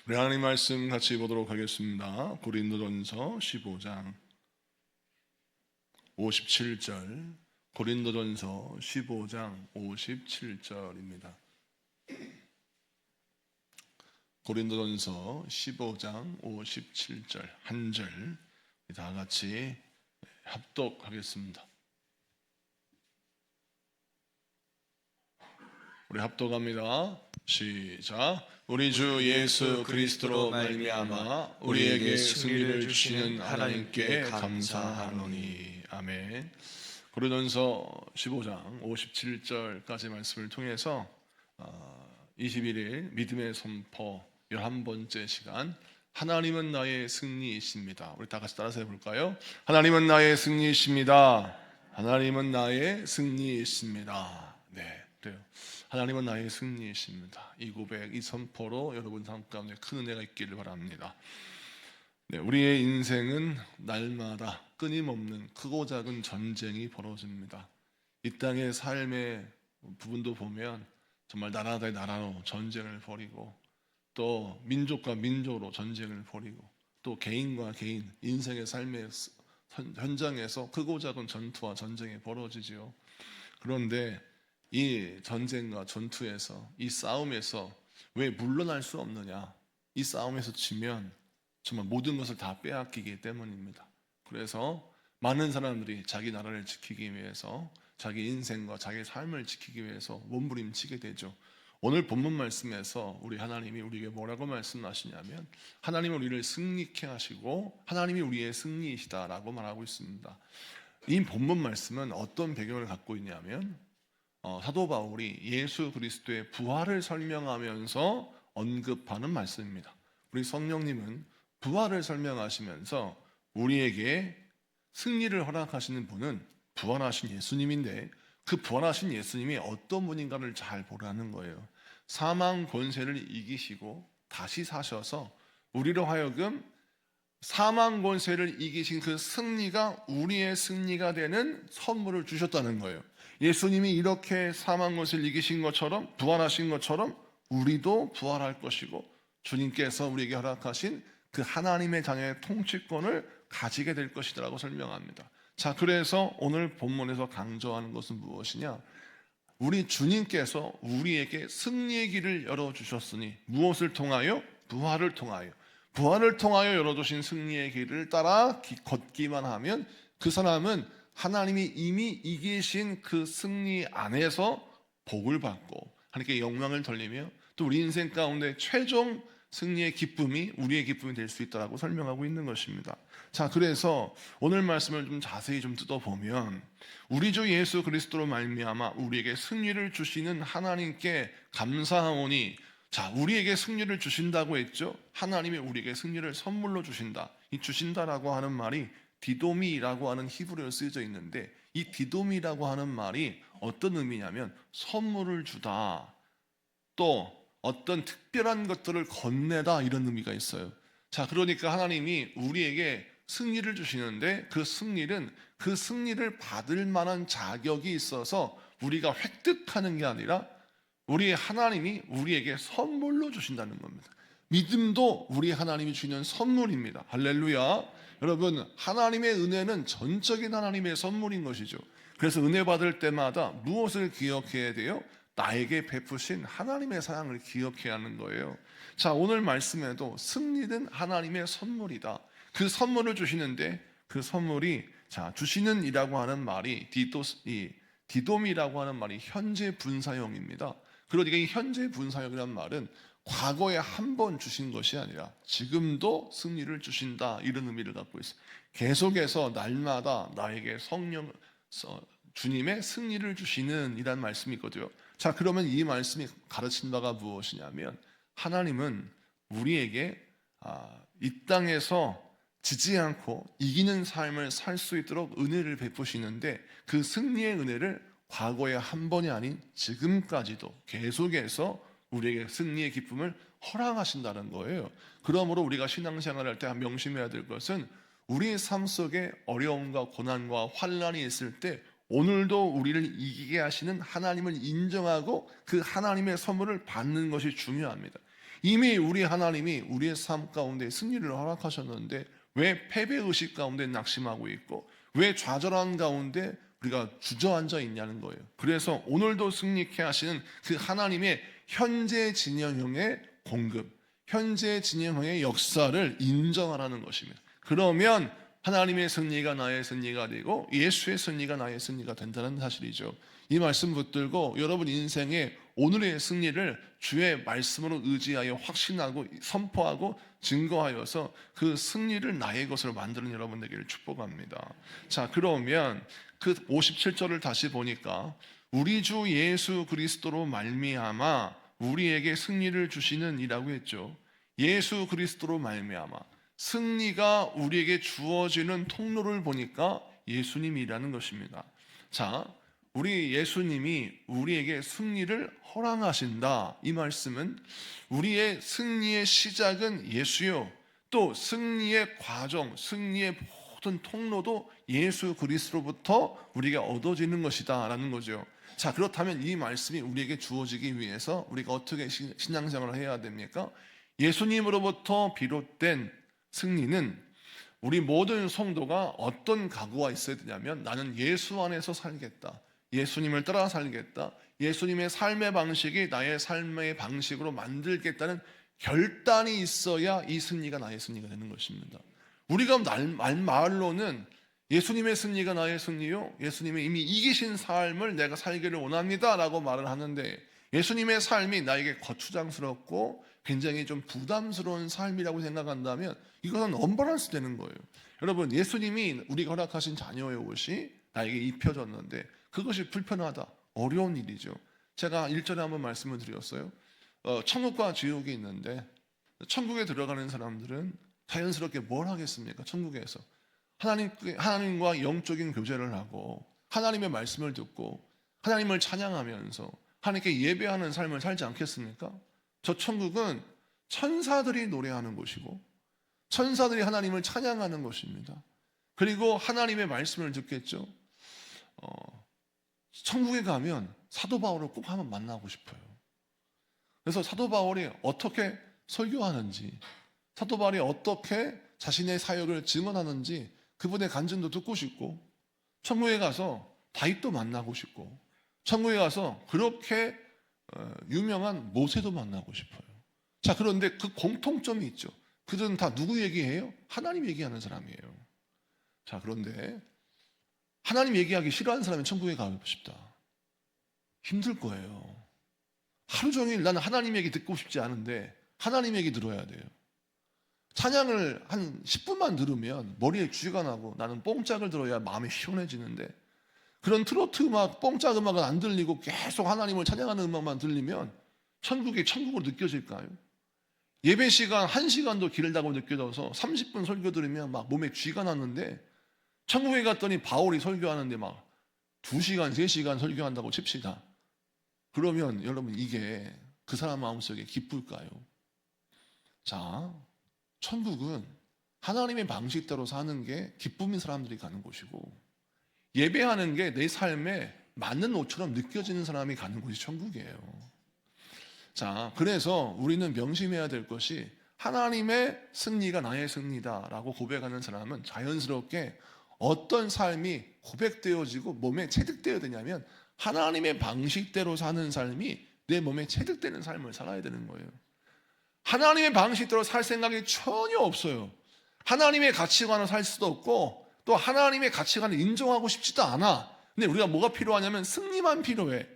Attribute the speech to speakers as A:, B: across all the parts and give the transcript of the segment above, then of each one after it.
A: 우리 하나님 말씀 같이 보도록 하겠습니다. 고린도전서 15장 57절, 고린도전서 15장 57절입니다. 고린도전서 15장 57절 한 절 다 같이 합독하겠습니다. 우리 합독합니다. 시작. 우리 주 예수 그리스도로 말미암아 우리에게 승리를 주시는 하나님께 감사하노니. 아멘. 고린도전서 15장 57절까지 말씀을 통해서 21일 믿음의 선포 11번째 시간, 하나님은 나의 승리이십니다. 우리 다 같이 따라서 해볼까요? 하나님은 나의 승리이십니다. 하나님은 나의 승리이십니다. 네, 그래요. 하나님은 나의 승리이십니다. 이 고백, 이 선포로 여러분 삶 가운데 큰 은혜가 있기를 바랍니다. 네, 우리의 인생은 날마다 끊임없는 크고 작은 전쟁이 벌어집니다. 이 땅의 삶의 부분도 보면 정말 나라 대 나라로 전쟁을 벌이고, 또 민족과 민족으로 전쟁을 벌이고, 또 개인과 개인, 인생의 삶의 현장에서 크고 작은 전투와 전쟁이 벌어지지요. 그런데 이 전쟁과 전투에서, 이 싸움에서 왜 물러날 수 없느냐? 이 싸움에서 지면 정말 모든 것을 다 빼앗기기 때문입니다. 그래서 많은 사람들이 자기 나라를 지키기 위해서, 자기 인생과 자기 삶을 지키기 위해서 몸부림치게 되죠. 오늘 본문 말씀에서 우리 하나님이 우리에게 뭐라고 말씀하시냐면, 하나님은 우리를 승리케 하시고 하나님이 우리의 승리이시다라고 말하고 있습니다. 이 본문 말씀은 어떤 배경을 갖고 있냐면, 사도 바울이 예수 그리스도의 부활을 설명하면서 언급하는 말씀입니다. 우리 성령님은 부활을 설명하시면서 우리에게 승리를 허락하시는 분은 부활하신 예수님인데, 그 부활하신 예수님이 어떤 분인가를 잘 보라는 거예요. 사망 권세를 이기시고 다시 사셔서 우리로 하여금 사망 권세를 이기신 그 승리가 우리의 승리가 되는 선물을 주셨다는 거예요. 예수님이 이렇게 사망 권세를 이기신 것처럼, 부활하신 것처럼 우리도 부활할 것이고, 주님께서 우리에게 허락하신 그 하나님의 자녀의 통치권을 가지게 될 것이라고 설명합니다. 자, 그래서 오늘 본문에서 강조하는 것은 무엇이냐? 우리 주님께서 우리에게 승리의 길을 열어주셨으니, 무엇을 통하여? 부활을 통하여. 부활을 통하여 열어주신 승리의 길을 따라 걷기만 하면 그 사람은 하나님이 이미 이기신 그 승리 안에서 복을 받고 하나님께 영광을 돌리며, 또 우리 인생 가운데 최종 승리의 기쁨이 우리의 기쁨이 될 수 있다고 설명하고 있는 것입니다. 자, 그래서 오늘 말씀을 좀 자세히 좀 뜯어보면, 우리 주 예수 그리스도로 말미암아 우리에게 승리를 주시는 하나님께 감사하오니. 자, 우리에게 승리를 주신다고 했죠. 하나님이 우리에게 승리를 선물로 주신다. 이 주신다라고 하는 말이 디도미라고 하는 히브리어로 쓰여져 있는데, 이 디도미라고 하는 말이 어떤 의미냐면 선물을 주다, 또 어떤 특별한 것들을 건네다, 이런 의미가 있어요. 자, 그러니까 하나님이 우리에게 승리를 주시는데, 그 승리를 받을 만한 자격이 있어서 우리가 획득하는 게 아니라 우리 하나님이 우리에게 선물로 주신다는 겁니다. 믿음도 우리 하나님이 주는 선물입니다. 할렐루야. 여러분, 하나님의 은혜는 전적인 하나님의 선물인 것이죠. 그래서 은혜 받을 때마다 무엇을 기억해야 돼요? 나에게 베푸신 하나님의 사랑을 기억해야 하는 거예요. 자, 오늘 말씀에도 승리는 하나님의 선물이다. 그 선물을 주시는데, 그 선물이, 자, 주시는 이라고 하는 말이 디돔이라고 하는 말이 현재 분사형입니다. 그러니까 이 현재 분사형이라는 말은 과거에 한 번 주신 것이 아니라 지금도 승리를 주신다, 이런 의미를 갖고 있어요. 계속해서 날마다 나에게 주님의 승리를 주시는 이란 말씀이 있거든요. 자, 그러면 이 말씀이 가르친 바가 무엇이냐면, 하나님은 우리에게 이 땅에서 지지 않고 이기는 삶을 살 수 있도록 은혜를 베푸시는데, 그 승리의 은혜를 과거에 한 번이 아닌 지금까지도 계속해서 우리에게 승리의 기쁨을 허락하신다는 거예요. 그러므로 우리가 신앙생활할 때 명심해야 될 것은, 우리의 삶 속에 어려움과 고난과 환난이 있을 때 오늘도 우리를 이기게 하시는 하나님을 인정하고 그 하나님의 선물을 받는 것이 중요합니다. 이미 우리 하나님이 우리의 삶 가운데 승리를 허락하셨는데 왜 패배의식 가운데 낙심하고 있고 왜 좌절한 가운데 우리가 주저앉아 있냐는 거예요. 그래서 오늘도 승리케 하시는 그 하나님의 현재 진영형의 공급, 현재 진영형의 역사를 인정하라는 것입니다. 그러면 하나님의 승리가 나의 승리가 되고 예수의 승리가 나의 승리가 된다는 사실이죠. 이 말씀 붙들고 여러분 인생의 오늘의 승리를 주의 말씀으로 의지하여 확신하고 선포하고 증거하여서 그 승리를 나의 것으로 만드는 여러분 되기를 축복합니다. 자, 그러면 그 57절을 다시 보니까 우리 주 예수 그리스도로 말미암아 우리에게 승리를 주시는 이라고 했죠. 예수 그리스도로 말미암아 승리가 우리에게 주어지는 통로를 보니까 예수님이라는 것입니다. 자, 우리 예수님이 우리에게 승리를 허락하신다. 이 말씀은 우리의 승리의 시작은 예수요, 또 승리의 과정, 승리의 모든 통로도 예수 그리스도로부터 우리가 얻어지는 것이다 라는 거죠. 자, 그렇다면 이 말씀이 우리에게 주어지기 위해서 우리가 어떻게 신앙생활을 해야 됩니까? 예수님으로부터 비롯된 승리는 우리 모든 성도가 어떤 각오가 있어야 되냐면 나는 예수 안에서 살겠다, 예수님을 따라 살겠다, 예수님의 삶의 방식이 나의 삶의 방식으로 만들겠다는 결단이 있어야 이 승리가 나의 승리가 되는 것입니다. 우리가 말로는 예수님의 승리가 나의 승리요, 예수님이 이미 이기신 삶을 내가 살기를 원합니다 라고 말을 하는데 예수님의 삶이 나에게 거추장스럽고 굉장히 좀 부담스러운 삶이라고 생각한다면 이것은 언밸런스 되는 거예요. 여러분, 예수님이 우리가 허락하신 자녀의 옷이 나에게 입혀졌는데 그것이 불편하다, 어려운 일이죠. 제가 1절에 한번 말씀을 드렸어요. 천국과 지옥이 있는데 천국에 들어가는 사람들은 자연스럽게 뭘 하겠습니까? 천국에서 하나님과 영적인 교제를 하고 하나님의 말씀을 듣고 하나님을 찬양하면서 하나님께 예배하는 삶을 살지 않겠습니까? 저 천국은 천사들이 노래하는 곳이고 천사들이 하나님을 찬양하는 곳입니다. 그리고 하나님의 말씀을 듣겠죠. 천국에 가면 사도 바울을 꼭 한번 만나고 싶어요. 그래서 사도 바울이 어떻게 설교하는지, 사도 바울이 어떻게 자신의 사역을 증언하는지 그분의 간증도 듣고 싶고, 천국에 가서 다윗도 만나고 싶고, 천국에 가서 그렇게 유명한 모세도 만나고 싶어요. 자, 그런데 그 공통점이 있죠. 그들은 다 누구 얘기해요? 하나님 얘기하는 사람이에요. 자, 그런데 하나님 얘기하기 싫어하는 사람은 천국에 가고 싶다. 힘들 거예요. 하루 종일 나는 하나님 얘기 듣고 싶지 않은데 하나님 얘기 들어야 돼요. 찬양을 한 10분만 들으면 머리에 쥐가 나고 나는 뽕짝을 들어야 마음이 시원해지는데 그런 트로트 음악, 뽕짝 음악은 안 들리고 계속 하나님을 찬양하는 음악만 들리면 천국이 천국으로 느껴질까요? 예배 시간 1시간도 길다고 느껴져서 30분 설교 들으면 막 몸에 쥐가 났는데 천국에 갔더니 바울이 설교하는데 막 2시간, 3시간 설교한다고 칩시다. 그러면 여러분 이게 그 사람 마음속에 기쁠까요? 자, 천국은 하나님의 방식대로 사는 게 기쁨인 사람들이 가는 곳이고 예배하는 게 내 삶에 맞는 옷처럼 느껴지는 사람이 가는 곳이 천국이에요. 자, 그래서 우리는 명심해야 될 것이 하나님의 승리가 나의 승리다라고 고백하는 사람은 자연스럽게 어떤 삶이 고백되어지고 몸에 체득되어야 되냐면 하나님의 방식대로 사는 삶이 내 몸에 체득되는 삶을 살아야 되는 거예요. 하나님의 방식대로 살 생각이 전혀 없어요. 하나님의 가치관을 살 수도 없고 또 하나님의 가치관을 인정하고 싶지도 않아. 근데 우리가 뭐가 필요하냐면 승리만 필요해.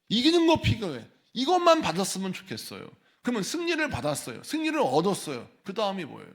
A: 이기는 거 필요해. 이것만 받았으면 좋겠어요. 그러면 승리를 받았어요. 승리를 얻었어요. 그 다음이 뭐예요?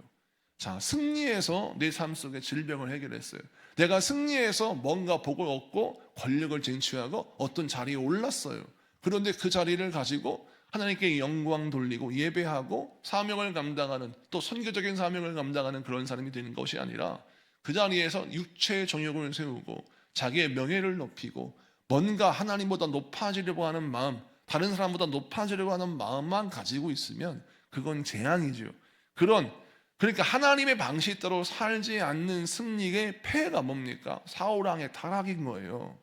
A: 자, 승리해서 내 삶 속의 질병을 해결했어요. 내가 승리해서 뭔가 복을 얻고 권력을 쟁취하고 어떤 자리에 올랐어요. 그런데 그 자리를 가지고 하나님께 영광 돌리고 예배하고 사명을 감당하는 또 선교적인 사명을 감당하는 그런 사람이 되는 것이 아니라 그 자리에서 육체의 정욕을 세우고 자기의 명예를 높이고 뭔가 하나님보다 높아지려고 하는 마음, 다른 사람보다 높아지려고 하는 마음만 가지고 있으면 그건 재앙이죠. 그러니까 하나님의 방식대로 살지 않는 승리의 폐해가 뭡니까? 사울왕의 타락인 거예요.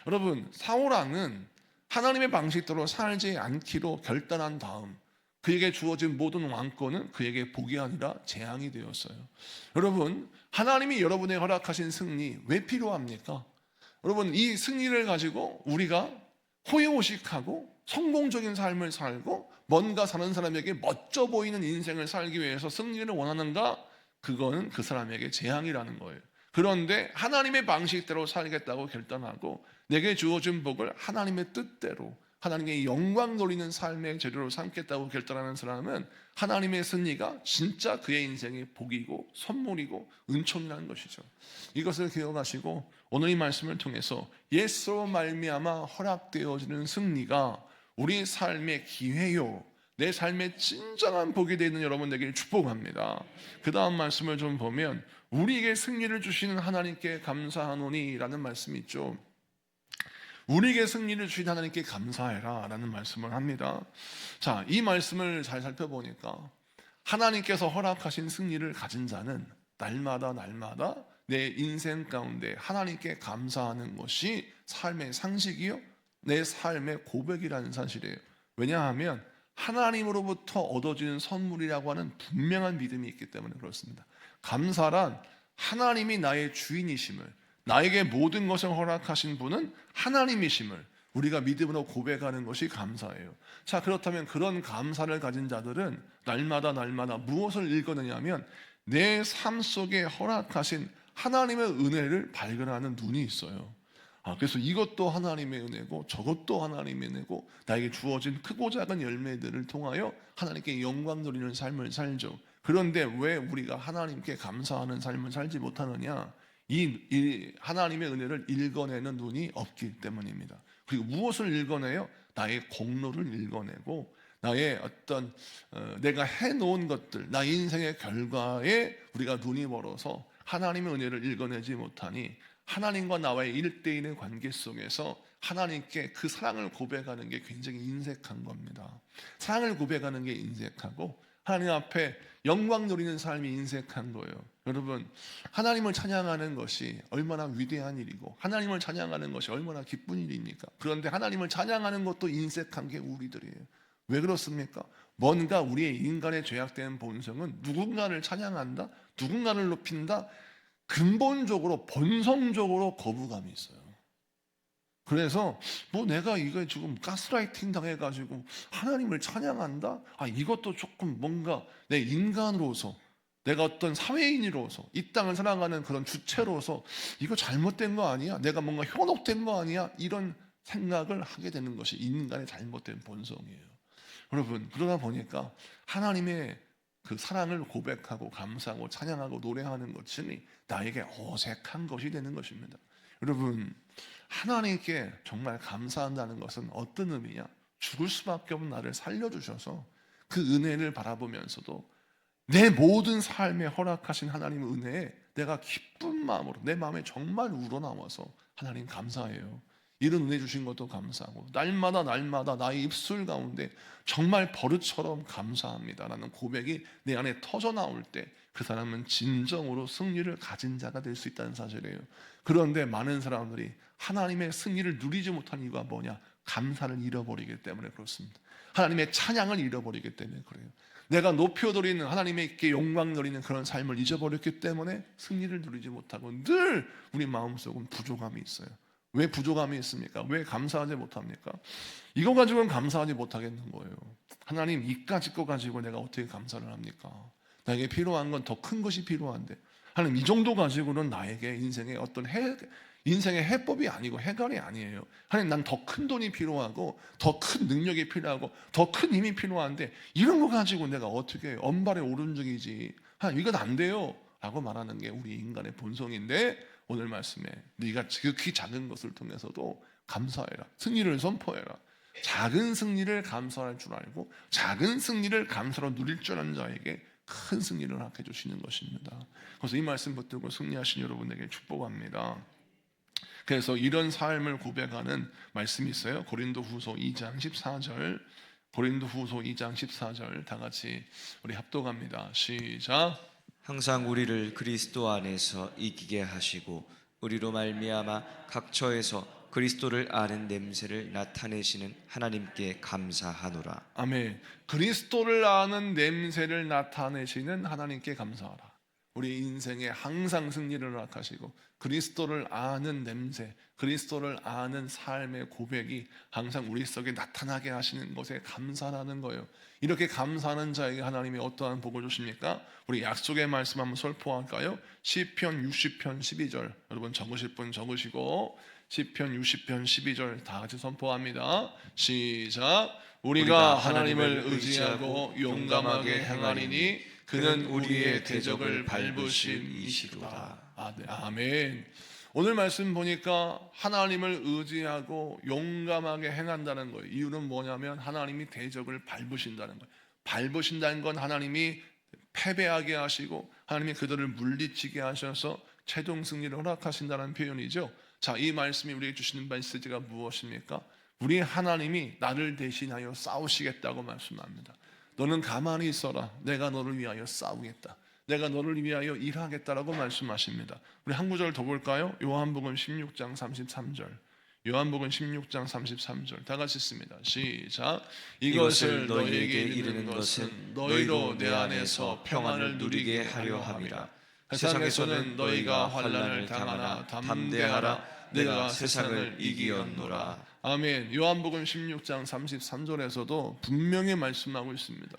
A: 여러분, 사울왕은 하나님의 방식대로 살지 않기로 결단한 다음 그에게 주어진 모든 왕권은 그에게 복이 아니라 재앙이 되었어요. 여러분, 하나님이 여러분의 허락하신 승리 왜 필요합니까? 여러분, 이 승리를 가지고 우리가 호의호식하고 성공적인 삶을 살고 뭔가 사는 사람에게 멋져 보이는 인생을 살기 위해서 승리를 원하는가? 그거는 그 사람에게 재앙이라는 거예요. 그런데 하나님의 방식대로 살겠다고 결단하고 내게 주어진 복을 하나님의 뜻대로, 하나님의 영광 돌리는 삶의 재료로 삼겠다고 결단하는 사람은 하나님의 승리가 진짜 그의 인생의 복이고 선물이고 은총이라는 것이죠. 이것을 기억하시고 오늘 이 말씀을 통해서 예수로 말미암아 허락되어지는 승리가 우리 삶의 기회요, 내 삶의 진정한 복이 되는 여러분에게 축복합니다. 그 다음 말씀을 좀 보면 우리에게 승리를 주시는 하나님께 감사하노니 라는 말씀이 있죠. 우리에게 승리를 주신 하나님께 감사해라 라는 말씀을 합니다. 자, 이 말씀을 잘 살펴보니까 하나님께서 허락하신 승리를 가진 자는 날마다 내 인생 가운데 하나님께 감사하는 것이 삶의 상식이요, 내 삶의 고백이라는 사실이에요. 왜냐하면 하나님으로부터 얻어지는 선물이라고 하는 분명한 믿음이 있기 때문에 그렇습니다. 감사란 하나님이 나의 주인이심을, 나에게 모든 것을 허락하신 분은 하나님이심을 우리가 믿음으로 고백하는 것이 감사예요. 자, 그렇다면 그런 감사를 가진 자들은 날마다 무엇을 읽어내냐면 내 삶 속에 허락하신 하나님의 은혜를 발견하는 눈이 있어요. 그래서 이것도 하나님의 은혜고 저것도 하나님의 은혜고 나에게 주어진 크고 작은 열매들을 통하여 하나님께 영광 돌리는 삶을 살죠. 그런데 왜 우리가 하나님께 감사하는 삶을 살지 못하느냐? 이 하나님의 은혜를 읽어내는 눈이 없기 때문입니다. 그리고 무엇을 읽어내요? 나의 공로를 읽어내고 나의 어떤 내가 해놓은 것들, 나의 인생의 결과에 우리가 눈이 멀어서 하나님의 은혜를 읽어내지 못하니 하나님과 나와의 1대1의 관계 속에서 하나님께 그 사랑을 고백하는 게 굉장히 인색한 겁니다. 사랑을 고백하는 게 인색하고 하나님 앞에 영광 누리는 삶이 인색한 거예요. 여러분, 하나님을 찬양하는 것이 얼마나 위대한 일이고 하나님을 찬양하는 것이 얼마나 기쁜 일입니까? 그런데 하나님을 찬양하는 것도 인색한 게 우리들이에요. 왜 그렇습니까? 뭔가 우리의 인간의 죄악된 본성은 누군가를 찬양한다, 누군가를 높인다, 근본적으로 본성적으로 거부감이 있어요. 그래서 내가 이거 지금 가스라이팅 당해가지고 하나님을 찬양한다? 이것도 조금 뭔가 내 인간으로서, 내가 어떤 사회인으로서, 이 땅을 살아가는 그런 주체로서 이거 잘못된 거 아니야? 내가 뭔가 현혹된 거 아니야? 이런 생각을 하게 되는 것이 인간의 잘못된 본성이에요. 여러분, 그러다 보니까 하나님의 그 사랑을 고백하고 감사하고 찬양하고 노래하는 것이 나에게 어색한 것이 되는 것입니다. 여러분, 하나님께 정말 감사한다는 것은 어떤 의미냐? 죽을 수밖에 없는 나를 살려주셔서 그 은혜를 바라보면서도 내 모든 삶에 허락하신 하나님의 은혜에 내가 기쁜 마음으로 내 마음에 정말 우러나와서 하나님 감사해요, 이런 은혜 주신 것도 감사하고 날마다 나의 입술 가운데 정말 버릇처럼 감사합니다라는 고백이 내 안에 터져 나올 때 그 사람은 진정으로 승리를 가진 자가 될 수 있다는 사실이에요. 그런데 많은 사람들이 하나님의 승리를 누리지 못한 이유가 뭐냐? 감사를 잃어버리기 때문에 그렇습니다. 하나님의 찬양을 잃어버리기 때문에 그래요. 내가 높여드리는 하나님께 영광 드리는 그런 삶을 잊어버렸기 때문에 승리를 누리지 못하고 늘 우리 마음속은 부족함이 있어요. 왜 부족함이 있습니까? 왜 감사하지 못합니까? 이거 가지고는 감사하지 못하겠는 거예요. 하나님, 이까짓 거 가지고 내가 어떻게 감사를 합니까? 나에게 필요한 건 더 큰 것이 필요한데 하나님, 이 정도 가지고는 나에게 인생의 어떤 인생의 해법이 아니고 해결이 아니에요. 하나님, 난 더 큰 돈이 필요하고 더 큰 능력이 필요하고 더 큰 힘이 필요한데 이런 거 가지고 내가 어떻게 언발의 오른쪽이지, 하나님 이건 안 돼요 라고 말하는 게 우리 인간의 본성인데 오늘 말씀에 네가 지극히 작은 것을 통해서도 감사해라, 승리를 선포해라. 작은 승리를 감사할 줄 알고 작은 승리를 감사로 누릴 줄 아는 자에게 큰 승리를 허락해 주시는 것입니다. 그래서 이 말씀 붙들고 승리하신 여러분에게 축복합니다. 그래서 이런 삶을 고백하는 말씀이 있어요. 고린도후서 2장 14절, 고린도후서 2장 14절 다 같이 우리 합독합니다. 시작.
B: 항상 우리를 그리스도 안에서 이기게 하시고 우리로 말미암아 각 처에서 그리스도를 아는 냄새를 나타내시는 하나님께 감사하노라.
A: 아멘. 그리스도를 아는 냄새를 나타내시는 하나님께 감사하라. 우리 인생에 항상 승리를 허락하시고 그리스도를 아는 냄새, 그리스도를 아는 삶의 고백이 항상 우리 속에 나타나게 하시는 것에 감사하는 거예요. 이렇게 감사하는 자에게 하나님이 어떠한 복을 주십니까? 우리 약속의 말씀 한번 설포할까요? 시편 60편 12절, 여러분 적으실 분 적으시고 시편 60편 12절 다 같이 선포합니다. 시작. 우리가 하나님을 의지하고 용감하게 행하리니 그는 우리의 대적을 밟으심이시로다. 아멘. 오늘 말씀 보니까 하나님을 의지하고 용감하게 행한다는 거예요. 이유는 뭐냐면 하나님이 대적을 밟으신다는 거예요. 밟으신다는 건 하나님이 패배하게 하시고 하나님이 그들을 물리치게 하셔서 최종 승리를 허락하신다는 표현이죠. 자, 이 말씀이 우리에게 주시는 메시지가 무엇입니까? 우리 하나님이 나를 대신하여 싸우시겠다고 말씀합니다. 너는 가만히 있어라. 내가 너를 위하여 싸우겠다. 내가 너를 위하여 일하겠다라고 말씀하십니다. 우리 한 구절 더 볼까요? 요한복음 16장 33절. 요한복음 16장 33절 다 같이 읽습니다. 시작. 이것을 너희에게 이르는 것은 너희로 내 안에서 평안을 누리게 하려 함이라. 세상에서는 너희가 환난을 당하나 담대하라. 내가 세상을 이기었노라. 아멘. 요한복음 16장 33절에서도 분명히 말씀하고 있습니다.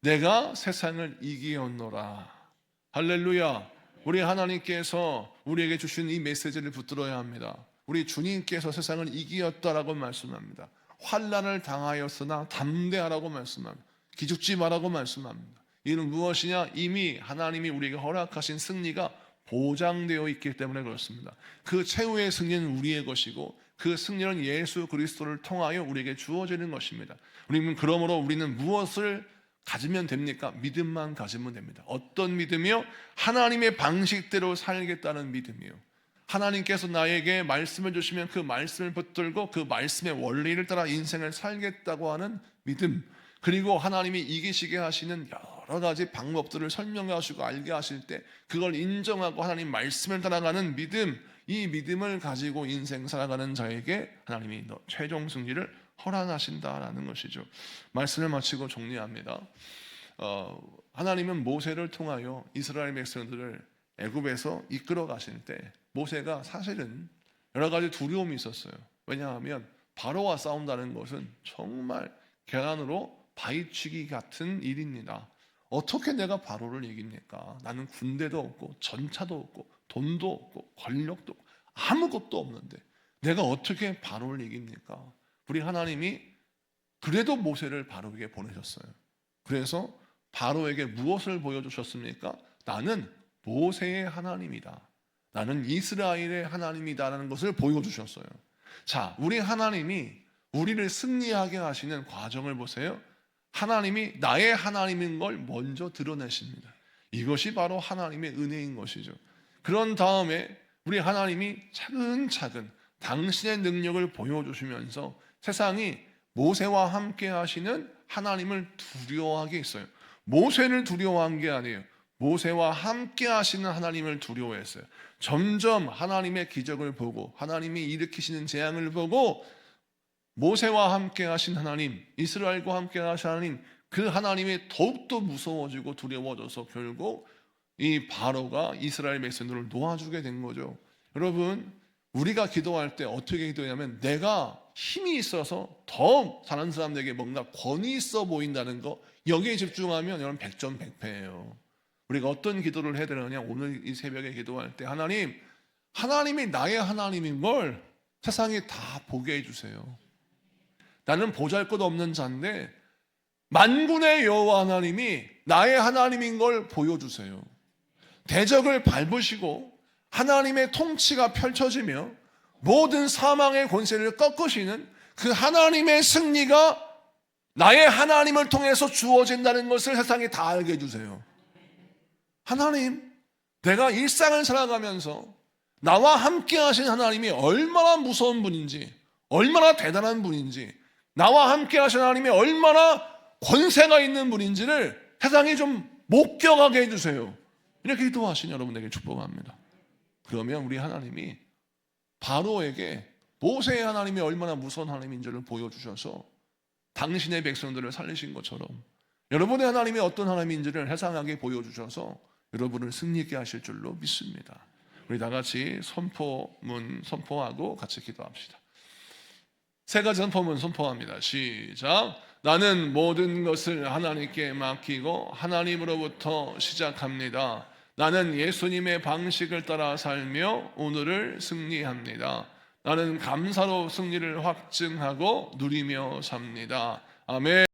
A: 내가 세상을 이기었노라. 할렐루야. 우리 하나님께서 우리에게 주신 이 메시지를 붙들어야 합니다. 우리 주님께서 세상을 이기었다라고 말씀합니다. 환난을 당하였으나 담대하라고 말씀합니다. 기죽지 말라고 말씀합니다. 이는 무엇이냐? 이미 하나님이 우리에게 허락하신 승리가 보장되어 있기 때문에 그렇습니다. 그 최후의 승리는 우리의 것이고 그 승리는 예수 그리스도를 통하여 우리에게 주어지는 것입니다. 그러므로 우리는 무엇을 가지면 됩니까? 믿음만 가지면 됩니다. 어떤 믿음이요? 하나님의 방식대로 살겠다는 믿음이요. 하나님께서 나에게 말씀을 주시면 그 말씀을 붙들고 그 말씀의 원리를 따라 인생을 살겠다고 하는 믿음, 그리고 하나님이 이기시게 하시는 여러 가지 방법들을 설명하시고 알게 하실 때 그걸 인정하고 하나님 말씀을 따라가는 믿음, 이 믿음을 가지고 인생 살아가는 자에게 하나님이 최종 승리를 허락하신다라는 것이죠. 말씀을 마치고 정리합니다. 하나님은 모세를 통하여 이스라엘 백성들을 애굽에서 이끌어 가실 때 모세가 사실은 여러 가지 두려움이 있었어요. 왜냐하면 바로와 싸운다는 것은 정말 계란으로 바위치기 같은 일입니다. 어떻게 내가 바로를 이깁니까? 나는 군대도 없고 전차도 없고 돈도 없고 권력도 없고 아무것도 없는데 내가 어떻게 바로를 이깁니까? 우리 하나님이 그래도 모세를 바로에게 보내셨어요. 그래서 바로에게 무엇을 보여주셨습니까? 나는 모세의 하나님이다. 나는 이스라엘의 하나님이다라는 것을 보여주셨어요. 자, 우리 하나님이 우리를 승리하게 하시는 과정을 보세요. 하나님이 나의 하나님인 걸 먼저 드러내십니다. 이것이 바로 하나님의 은혜인 것이죠. 그런 다음에 우리 하나님이 차근차근 당신의 능력을 보여주시면서 세상이 모세와 함께 하시는 하나님을 두려워하게 했어요. 모세를 두려워한 게 아니에요. 모세와 함께 하시는 하나님을 두려워했어요. 점점 하나님의 기적을 보고 하나님이 일으키시는 재앙을 보고 모세와 함께 하신 하나님, 이스라엘과 함께 하신 하나님, 그 하나님이 더욱더 무서워지고 두려워져서 결국 이 바로가 이스라엘 백성들을 놓아주게 된 거죠. 여러분, 우리가 기도할 때 어떻게 기도하냐면 내가 힘이 있어서 더 다른 사람들에게 뭔가 권위 있어 보인다는 거, 여기에 집중하면 여러분 100점 100패예요. 우리가 어떤 기도를 해야 되느냐? 오늘 이 새벽에 기도할 때 하나님이 나의 하나님인 걸 세상에 다 보게 해주세요. 나는 보잘것없는 자인데 만군의 여호와 하나님이 나의 하나님인 걸 보여주세요. 대적을 밟으시고 하나님의 통치가 펼쳐지며 모든 사망의 권세를 꺾으시는 그 하나님의 승리가 나의 하나님을 통해서 주어진다는 것을 세상에 다 알게 해주세요. 하나님, 내가 일상을 살아가면서 나와 함께 하신 하나님이 얼마나 무서운 분인지, 얼마나 대단한 분인지, 나와 함께 하신 하나님이 얼마나 권세가 있는 분인지를 세상이 좀 목격하게 해주세요. 이렇게 기도하신 여러분에게 축복합니다. 그러면 우리 하나님이 바로에게 모세의 하나님이 얼마나 무서운 하나님인지를 보여주셔서 당신의 백성들을 살리신 것처럼 여러분의 하나님이 어떤 하나님인지를 해상하게 보여주셔서 여러분을 승리 있게 하실 줄로 믿습니다. 우리 다 같이 선포하고 같이 기도합시다. 세 가지 선포문 선포합니다. 시작. 나는 모든 것을 하나님께 맡기고 하나님으로부터 시작합니다. 나는 예수님의 방식을 따라 살며 오늘을 승리합니다. 나는 감사로 승리를 확증하고 누리며 삽니다. 아멘.